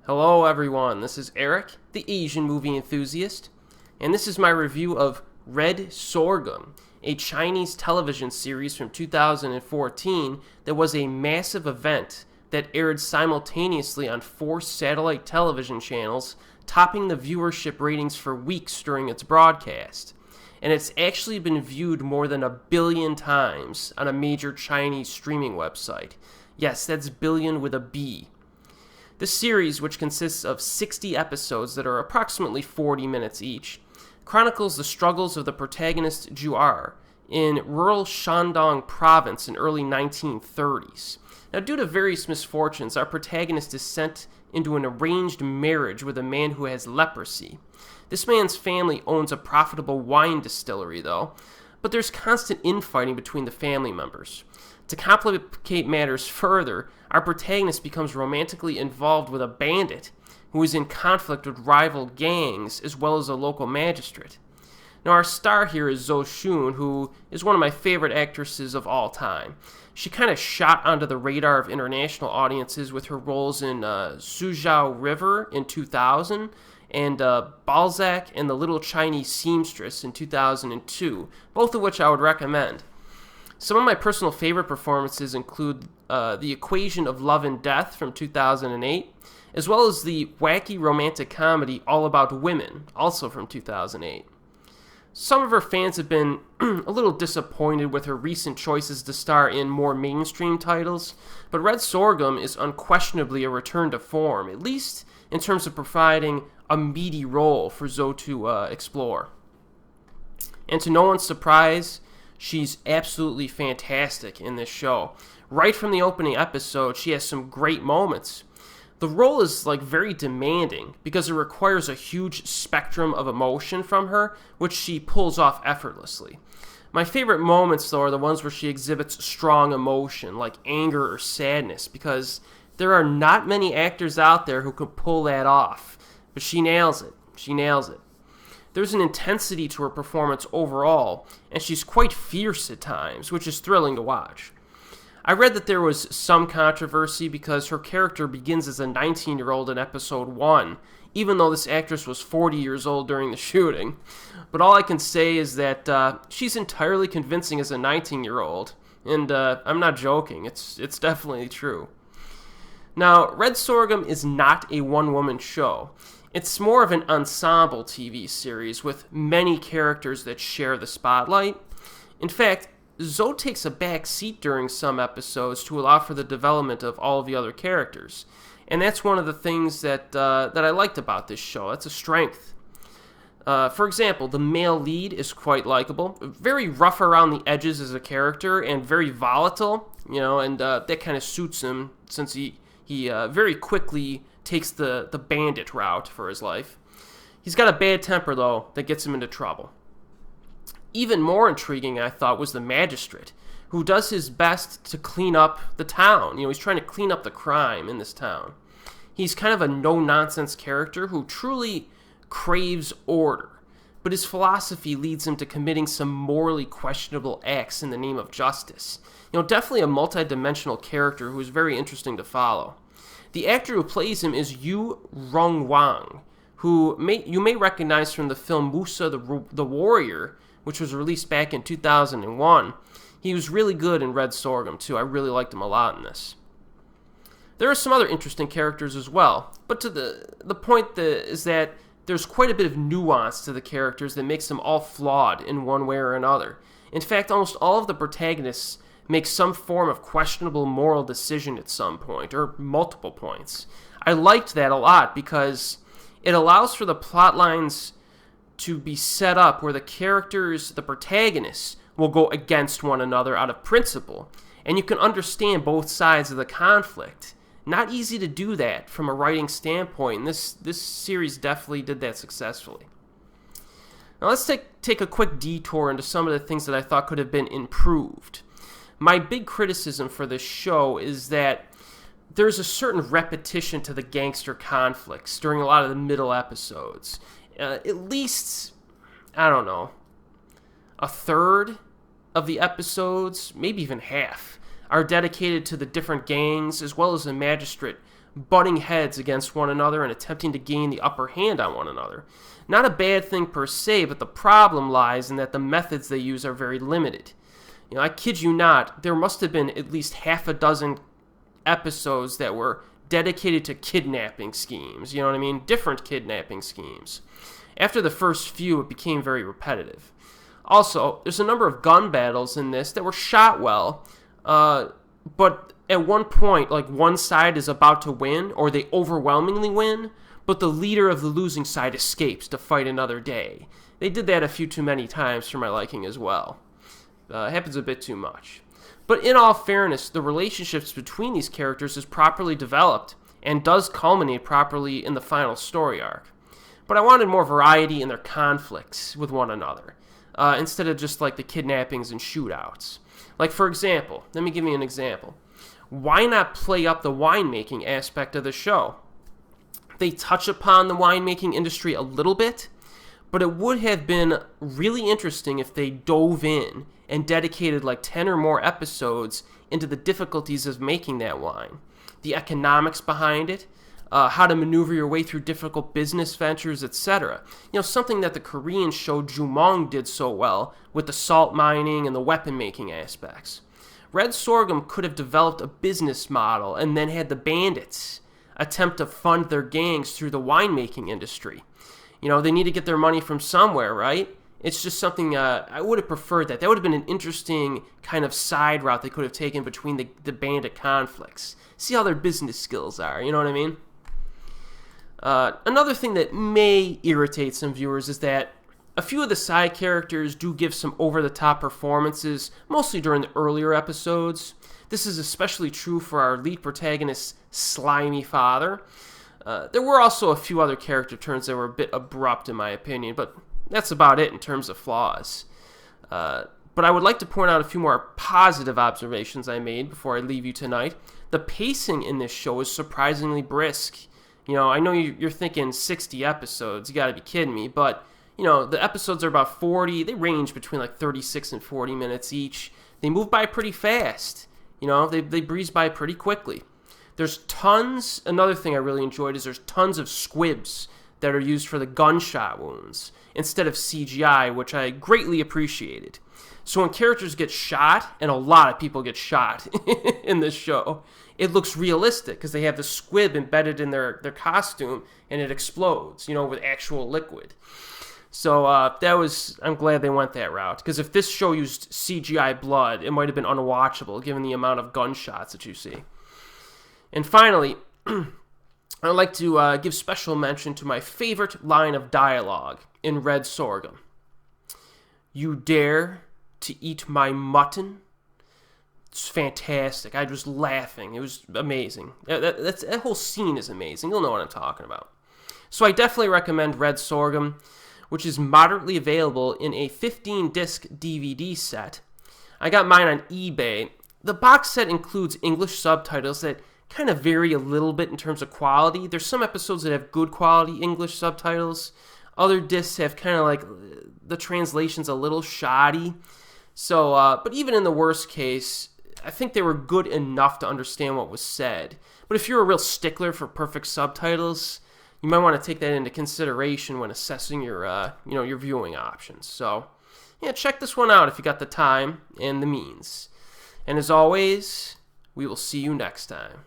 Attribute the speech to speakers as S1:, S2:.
S1: Hello everyone, this is Erik, the Asian movie enthusiast, and this is my review of Red Sorghum, a Chinese television series from 2014 that was a massive event that aired simultaneously on 4 satellite television channels, topping the viewership ratings for weeks during its broadcast. And it's actually been viewed more than 1 billion times on a major Chinese streaming website. Yes, that's billion with a B. This series, which consists of 60 episodes that are approximately 40 minutes each, chronicles the struggles of the protagonist Jiu'er in rural Shandong province in early 1930s. Now, due to various misfortunes, our protagonist is sent into an arranged marriage with a man who has leprosy. This man's family owns a profitable wine distillery, though, but there's constant infighting between the family members. To complicate matters further, our protagonist becomes romantically involved with a bandit who is in conflict with rival gangs as well as a local magistrate. Now, our star here is Zhou Xun, who is one of my favorite actresses of all time. She kind of shot onto the radar of international audiences with her roles in Suzhou River in 2000 and Balzac and the Little Chinese Seamstress in 2002, both of which I would recommend. Some of my personal favorite performances include The Equation of Love and Death from 2008, as well as the wacky romantic comedy All About Women, also from 2008. Some of her fans have been a little disappointed with her recent choices to star in more mainstream titles, but Red Sorghum is unquestionably a return to form, at least in terms of providing a meaty role for Zhou to explore. And to no one's surprise, she's absolutely fantastic in this show. Right from the opening episode, she has some great moments. The role is very demanding because it requires a huge spectrum of emotion from her, which she pulls off effortlessly. My favorite moments, though, are the ones where she exhibits strong emotion, like anger or sadness, because there are not many actors out there who can pull that off. But she nails it. She nails it. There's an intensity to her performance overall, and she's quite fierce at times, which is thrilling to watch. I read that there was some controversy because her character begins as a 19-year-old in episode 1, even though this actress was 40 years old during the shooting. But all I can say is that she's entirely convincing as a 19-year-old, and I'm not joking, it's definitely true. Now, Red Sorghum is not a one-woman show. It's more of an ensemble TV series with many characters that share the spotlight. In fact, Zhou takes a back seat during some episodes to allow for the development of all of the other characters. And that's one of the things that I liked about this show. That's a strength. For example, the male lead is quite likable, very rough around the edges as a character, and very volatile, and that kind of suits him since he very quickly takes the bandit route for his life. He's got a bad temper, though, that gets him into trouble. Even more intriguing, I thought, was the magistrate, who does his best to clean up the town. He's trying to clean up the crime in this town. He's kind of a no-nonsense character who truly craves order, but his philosophy leads him to committing some morally questionable acts in the name of justice. Definitely a multi-dimensional character who is very interesting to follow. The actor who plays him is Rongguang, who you may recognize from the film Musa the Warrior, which was released back in 2001. He was really good in Red Sorghum, too. I really liked him a lot in this. There are some other interesting characters as well, but to the point is that there's quite a bit of nuance to the characters that makes them all flawed in one way or another. In fact, almost all of the protagonists make some form of questionable moral decision at some point, or multiple points. I liked that a lot because it allows for the plot lines to be set up where the characters, the protagonists, will go against one another out of principle, and you can understand both sides of the conflict. Not easy to do that from a writing standpoint, and this series definitely did that successfully. Now let's take a quick detour into some of the things that I thought could have been improved. My big criticism for this show is that there's a certain repetition to the gangster conflicts during a lot of the middle episodes. At least, I don't know, a third of the episodes, maybe even half, are dedicated to the different gangs as well as the magistrate butting heads against one another and attempting to gain the upper hand on one another. Not a bad thing per se, but the problem lies in that the methods they use are very limited. I kid you not, there must have been at least half a dozen episodes that were dedicated to kidnapping schemes, you know what I mean? Different kidnapping schemes. After the first few, it became very repetitive. Also, there's a number of gun battles in this that were shot well, but at one point, like one side is about to win, or they overwhelmingly win, but the leader of the losing side escapes to fight another day. They did that a few too many times for my liking as well. Happens a bit too much. But in all fairness, the relationships between these characters is properly developed and does culminate properly in the final story arc. But I wanted more variety in their conflicts with one another, instead of just like the kidnappings and shootouts. Like, for example, let me give you an example. Why not play up the winemaking aspect of the show? They touch upon the winemaking industry a little bit, but it would have been really interesting if they dove in and dedicated like 10 or more episodes into the difficulties of making that wine, the economics behind it, how to maneuver your way through difficult business ventures, etc. Something that the Korean show Jiu'er did so well with the salt mining and the weapon making aspects. Red Sorghum could have developed a business model and then had the bandits attempt to fund their gangs through the winemaking industry. They need to get their money from somewhere, right? It's just something I would have preferred that. That would have been an interesting kind of side route they could have taken between the bandit conflicts. See how their business skills are, you know what I mean? Another thing that may irritate some viewers is that a few of the side characters do give some over-the-top performances, mostly during the earlier episodes. This is especially true for our lead protagonist's slimy father. There were also a few other character turns that were a bit abrupt in my opinion, but that's about it in terms of flaws. But I would like to point out a few more positive observations I made before I leave you tonight. The pacing in this show is surprisingly brisk. I know you're thinking 60 episodes, you gotta be kidding me, but the episodes are about 40, they range between like 36 and 40 minutes each. They move by pretty fast, they breeze by pretty quickly. There's tons, another thing I really enjoyed is there's tons of squibs that are used for the gunshot wounds instead of CGI, which I greatly appreciated. So when characters get shot, and a lot of people get shot in this show, it looks realistic because they have the squib embedded in their costume and it explodes, with actual liquid. So I'm glad they went that route, because if this show used CGI blood, it might have been unwatchable given the amount of gunshots that you see. And finally, I'd like to give special mention to my favorite line of dialogue in Red Sorghum. "You dare to eat my mutton?" It's fantastic. I was laughing. It was amazing. That whole scene is amazing. You'll know what I'm talking about. So I definitely recommend Red Sorghum, which is moderately available in a 15-disc DVD set. I got mine on eBay. The box set includes English subtitles that kind of vary a little bit in terms of quality. There's some episodes that have good quality English subtitles. Other discs have kind of like the translation's a little shoddy. So, but even in the worst case, I think they were good enough to understand what was said. But if you're a real stickler for perfect subtitles, you might want to take that into consideration when assessing your viewing options. So, yeah, check this one out if you got the time and the means. And as always, we will see you next time.